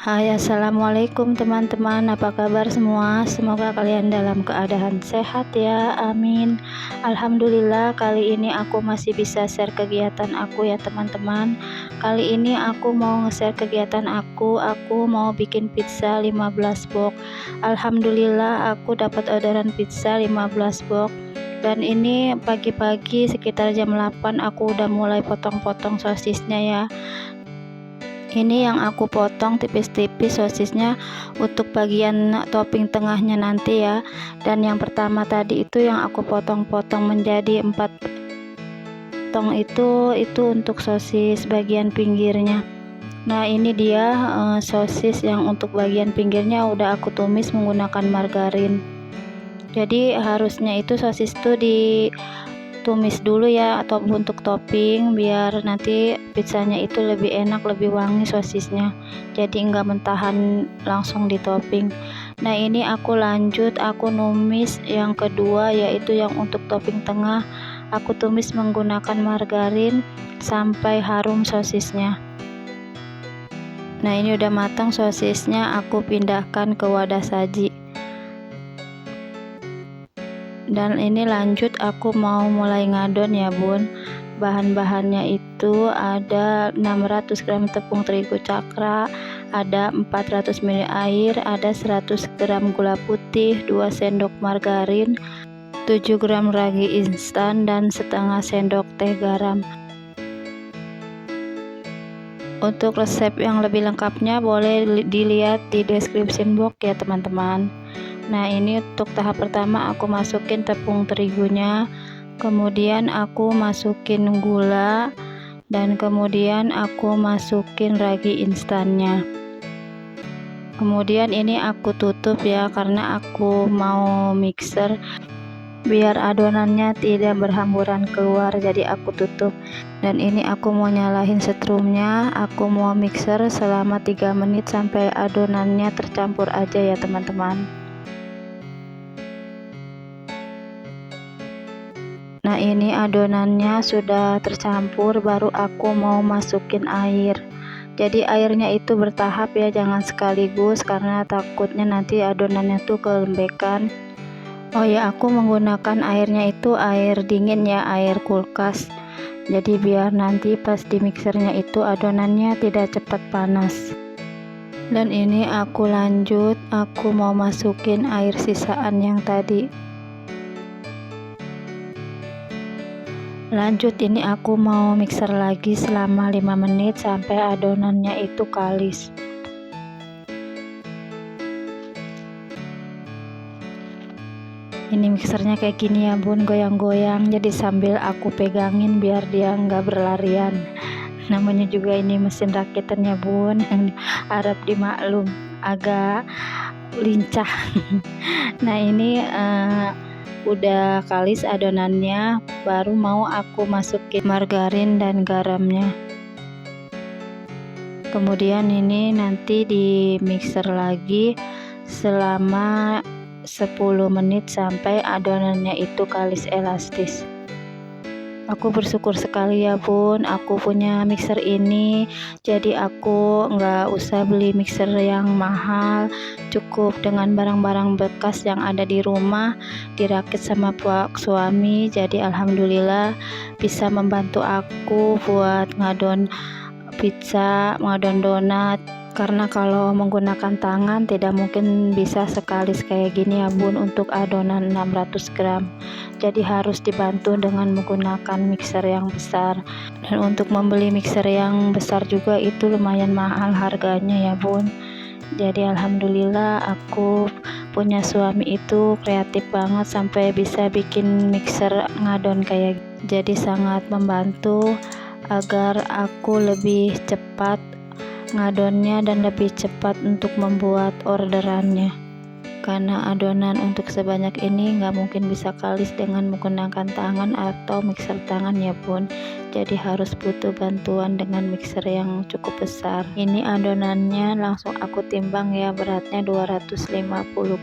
Hai, assalamualaikum teman-teman, apa kabar semua? Semoga kalian dalam keadaan sehat ya, amin. Alhamdulillah, kali ini aku masih bisa share kegiatan aku ya teman-teman. Kali ini aku mau nge-share kegiatan aku mau bikin pizza 15 box. Alhamdulillah, aku dapat orderan pizza 15 box. Dan ini pagi-pagi sekitar jam 8 aku udah mulai potong-potong sosisnya ya. Ini yang aku potong tipis-tipis sosisnya untuk bagian topping tengahnya nanti ya. Dan yang pertama tadi itu yang aku potong-potong menjadi 4 potong itu untuk sosis bagian pinggirnya. Nah, ini dia sosis yang untuk bagian pinggirnya udah aku tumis menggunakan margarin. Jadi harusnya itu sosis itu ditumis dulu ya, atau untuk topping biar nanti pizzanya itu lebih enak, lebih wangi sosisnya, jadi enggak mentahan langsung di topping. Nah, ini aku lanjut, aku numis yang kedua, yaitu yang untuk topping tengah. Aku tumis menggunakan margarin sampai harum sosisnya. Nah, ini udah matang sosisnya, aku pindahkan ke wadah saji. Dan ini lanjut aku mau mulai ngadon ya bun. Bahan-bahannya itu ada 600 gram tepung terigu cakra, ada 400 ml air, ada 100 gram gula putih, 2 sendok margarin, 7 gram ragi instan, dan setengah sendok teh garam. Untuk resep yang lebih lengkapnya boleh dilihat di description box ya teman-teman. Nah, ini untuk tahap pertama aku masukin tepung terigunya, kemudian aku masukin gula, dan kemudian aku masukin ragi instannya. Kemudian ini aku tutup ya, karena aku mau mixer biar adonannya tidak berhamburan keluar, jadi aku tutup. Dan ini aku mau nyalain setrumnya, aku mau mixer selama 3 menit sampai adonannya tercampur aja ya teman-teman. Nah, ini adonannya sudah tercampur, baru aku mau masukin air. Jadi airnya itu bertahap ya, jangan sekaligus karena takutnya nanti adonannya tuh kelembekan. Oh ya, aku menggunakan airnya itu air dingin ya, air kulkas. Jadi biar nanti pas di mixernya itu adonannya tidak cepat panas. Dan ini aku lanjut, aku mau masukin air sisaan yang tadi. Lanjut, ini aku mau mixer lagi selama 5 menit sampai adonannya itu kalis. Ini mixernya kayak gini ya bun, goyang-goyang, jadi sambil aku pegangin biar dia nggak berlarian. Namanya juga ini mesin rakitan ya bun, harap dimaklum agak lincah. Nah, ini udah kalis adonannya, baru mau aku masukin margarin dan garamnya. Kemudian ini nanti di mixer lagi selama 10 menit sampai adonannya itu kalis elastis. Aku bersyukur sekali ya bun, aku punya mixer ini, jadi aku nggak usah beli mixer yang mahal, cukup dengan barang-barang bekas yang ada di rumah, dirakit sama pak suami. Jadi alhamdulillah bisa membantu aku buat ngadon pizza, ngadon donat. Karena kalau menggunakan tangan tidak mungkin bisa sekalis kayak gini ya bun untuk adonan 600 gram. Jadi harus dibantu dengan menggunakan mixer yang besar. Dan untuk membeli mixer yang besar juga itu lumayan mahal harganya ya bun. Jadi alhamdulillah aku punya suami itu kreatif banget sampai bisa bikin mixer ngadon kayak gini. Jadi sangat membantu agar aku lebih cepat ngadonnya dan lebih cepat untuk membuat orderannya. Karena adonan untuk sebanyak ini nggak mungkin bisa kalis dengan menggunakan tangan atau mixer tangan ya bun. Jadi harus butuh bantuan dengan mixer yang cukup besar. Ini adonannya langsung aku timbang ya, beratnya 250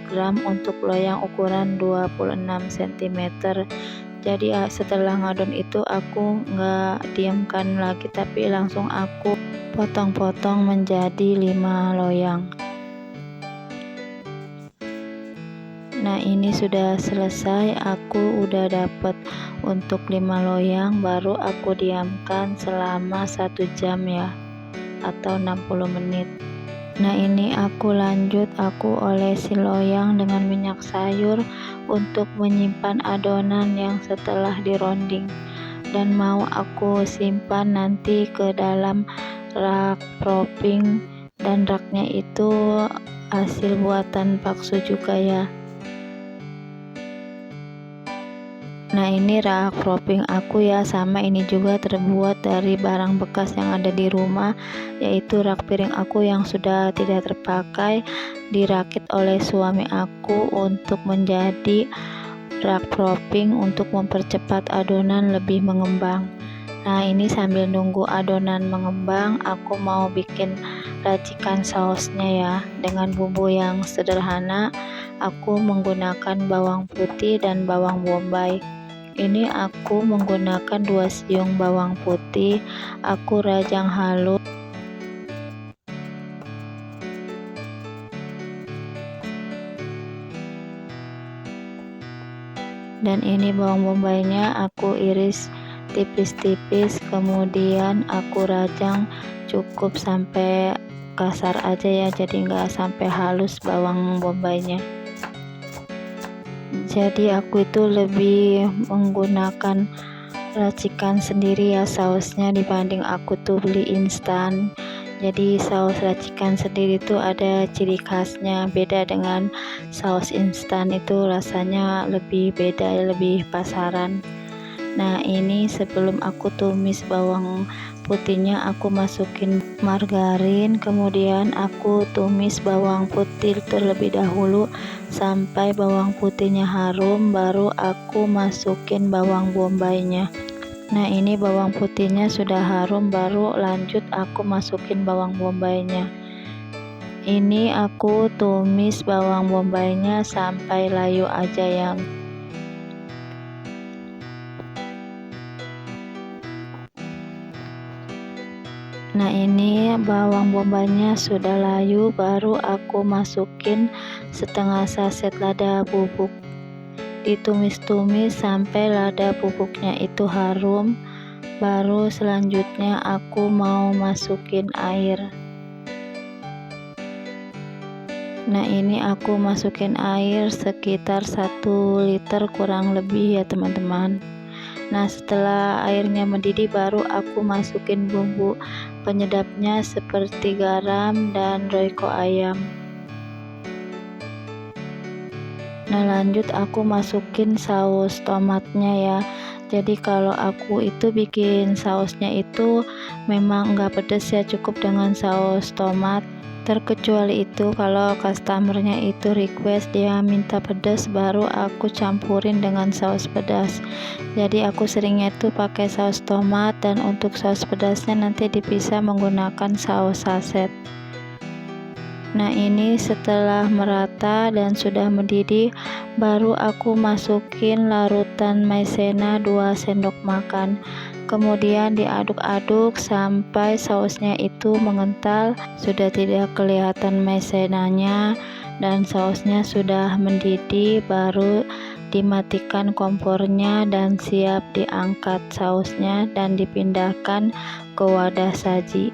gram untuk loyang ukuran 26 cm. Jadi setelah ngadon itu aku nggak diamkan lagi, tapi langsung aku potong-potong menjadi 5 loyang. Nah, ini sudah selesai, aku udah dapat untuk 5 loyang. Baru aku diamkan selama 1 jam ya, atau 60 menit. Nah, ini aku lanjut, aku olesi loyang dengan minyak sayur untuk menyimpan adonan yang setelah dironding, dan mau aku simpan nanti ke dalam rak propping, dan raknya itu hasil buatan Paksu juga ya. Nah, ini rak propping aku ya, sama ini juga terbuat dari barang bekas yang ada di rumah, yaitu rak piring aku yang sudah tidak terpakai, dirakit oleh suami aku untuk menjadi rak propping untuk mempercepat adonan lebih mengembang. Nah, ini sambil nunggu adonan mengembang, aku mau bikin racikan sausnya ya, dengan bumbu yang sederhana. Aku menggunakan bawang putih dan bawang bombay. Ini aku menggunakan 2 siung bawang putih, aku rajang halus. Dan ini bawang bombaynya aku iris tipis-tipis, kemudian aku rajang cukup sampai kasar aja ya, jadi enggak sampai halus bawang bombaynya. Jadi aku itu lebih menggunakan racikan sendiri ya sausnya, dibanding aku tuh beli instan. Jadi saus racikan sendiri tuh ada ciri khasnya, beda dengan saus instan, itu rasanya lebih beda, lebih pasaran. Nah, ini sebelum aku tumis bawang putihnya, aku masukin margarin, kemudian aku tumis bawang putih terlebih dahulu sampai bawang putihnya harum, baru aku masukin bawang bombaynya. Nah, ini bawang putihnya sudah harum, baru lanjut aku masukin bawang bombaynya. Ini aku tumis bawang bombaynya sampai layu aja ya. Nah, ini bawang bombaynya sudah layu, baru aku masukin setengah saset lada bubuk. Ditumis-tumis sampai lada bubuknya itu harum, baru selanjutnya aku mau masukin air. Nah, ini aku masukin air sekitar 1 liter kurang lebih ya teman-teman. Nah, setelah airnya mendidih, baru aku masukin bumbu penyedapnya seperti garam dan royco ayam. Nah, lanjut aku masukin saus tomatnya ya. Jadi kalau aku itu bikin sausnya itu memang enggak pedas ya, cukup dengan saus tomat. Terkecuali itu kalau customernya itu request dia minta pedas, baru aku campurin dengan saus pedas. Jadi aku seringnya itu pakai saus tomat, dan untuk saus pedasnya nanti dipisah menggunakan saus saset. Nah, ini setelah merata dan sudah mendidih, baru aku masukin larutan maizena 2 sendok makan. Kemudian diaduk-aduk sampai sausnya itu mengental, sudah tidak kelihatan maizenanya dan sausnya sudah mendidih, baru dimatikan kompornya dan siap diangkat sausnya dan dipindahkan ke wadah saji.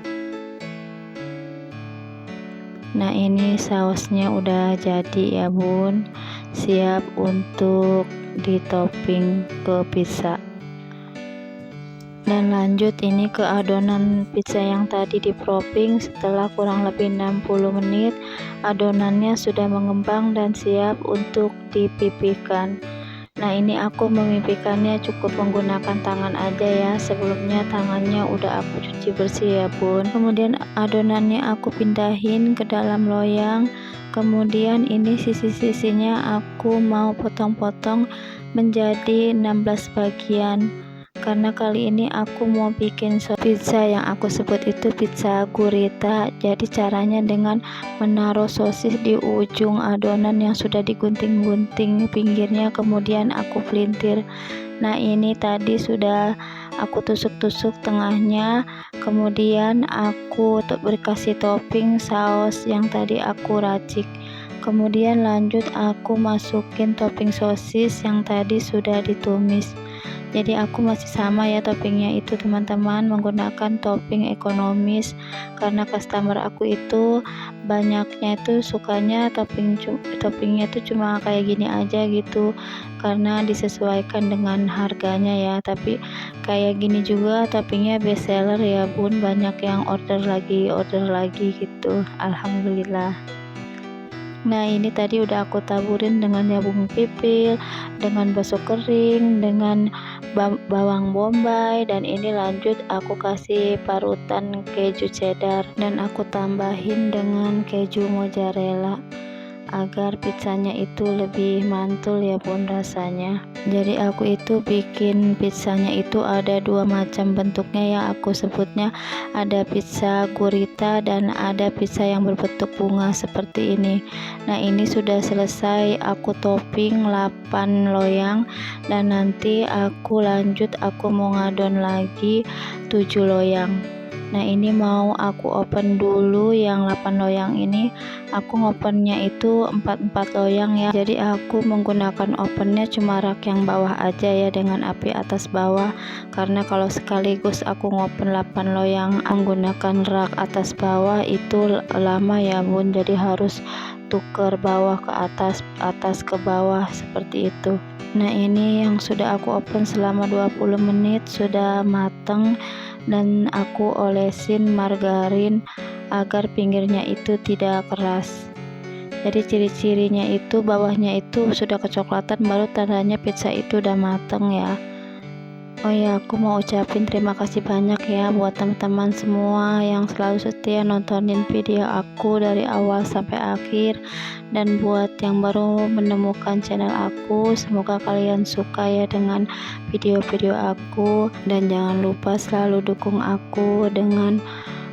Nah, ini sausnya udah jadi ya bun, siap untuk ditopping ke pizza. Dan lanjut ini ke adonan pizza yang tadi di propping. Setelah kurang lebih 60 menit, adonannya sudah mengembang dan siap untuk dipipihkan. Nah, ini aku memipihkannya cukup menggunakan tangan aja ya, sebelumnya tangannya udah aku cuci bersih ya bun. Kemudian adonannya aku pindahin ke dalam loyang, kemudian ini sisi-sisinya aku mau potong-potong menjadi 16 bagian. karena kali ini aku mau bikin pizza yang aku sebut itu pizza gurita. Jadi caranya dengan menaruh sosis di ujung adonan yang sudah digunting-gunting pinggirnya, kemudian aku pelintir. Nah, ini tadi sudah aku tusuk-tusuk tengahnya, kemudian aku berkasih topping saus yang tadi aku racik. Kemudian lanjut aku masukin topping sosis yang tadi sudah ditumis. Jadi aku masih sama ya toppingnya itu teman-teman, menggunakan topping ekonomis karena customer aku itu banyaknya itu sukanya toppingnya itu cuma kayak gini aja gitu, karena disesuaikan dengan harganya ya. Tapi kayak gini juga toppingnya best seller ya bun, banyak yang order lagi gitu, alhamdulillah. Nah, ini tadi udah aku taburin dengan jagung pipil, dengan bakso kering, dengan bawang bombay, dan ini lanjut aku kasih parutan keju cheddar dan aku tambahin dengan keju mozzarella agar pizzanya itu lebih mantul ya bun rasanya. Jadi aku itu bikin pizzanya itu ada dua macam bentuknya ya, aku sebutnya ada pizza gurita dan ada pizza yang berbentuk bunga seperti ini. Nah, ini sudah selesai aku topping 8 loyang dan nanti aku lanjut aku mau ngadon lagi 7 loyang. Nah, ini mau aku open dulu yang 8 loyang ini. Aku ngopennya itu 4 loyang ya. Jadi aku menggunakan opennya cuma rak yang bawah aja ya, dengan api atas bawah. Karena kalau sekaligus aku ngopen 8 loyang menggunakan rak atas bawah itu lama ya bun. Jadi harus tuker bawah ke atas ke bawah seperti itu. Nah, ini yang sudah aku open selama 20 menit sudah mateng dan aku olesin margarin agar pinggirnya itu tidak keras. Jadi ciri-cirinya itu bawahnya itu sudah kecoklatan, baru tandanya pizza itu udah mateng ya. Oh ya, aku mau ucapin terima kasih banyak ya buat teman-teman semua yang selalu setia nontonin video aku dari awal sampai akhir. Dan buat yang baru menemukan channel aku, semoga kalian suka ya dengan video-video aku. Dan jangan lupa selalu dukung aku dengan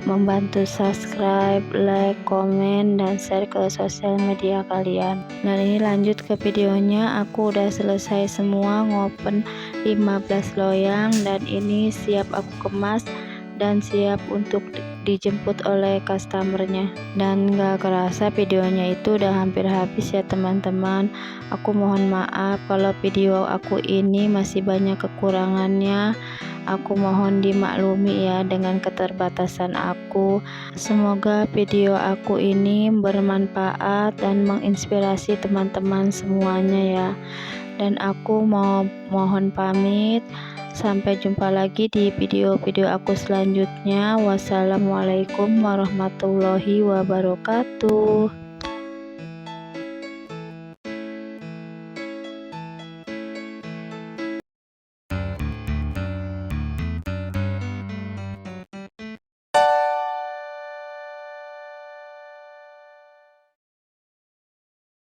membantu subscribe, like, komen, dan share ke sosial media kalian. Dan ini lanjut ke videonya, aku udah selesai semua ngopen 15 loyang dan ini siap aku kemas dan siap untuk dijemput oleh customernya. Dan gak kerasa videonya itu udah hampir habis ya teman-teman. Aku mohon maaf kalau video aku ini masih banyak kekurangannya. Aku mohon dimaklumi ya dengan keterbatasan aku. Semoga video aku ini bermanfaat dan menginspirasi teman-teman semuanya ya. Dan aku mohon pamit. Sampai jumpa lagi di video-video aku selanjutnya. Wassalamualaikum warahmatullahi wabarakatuh.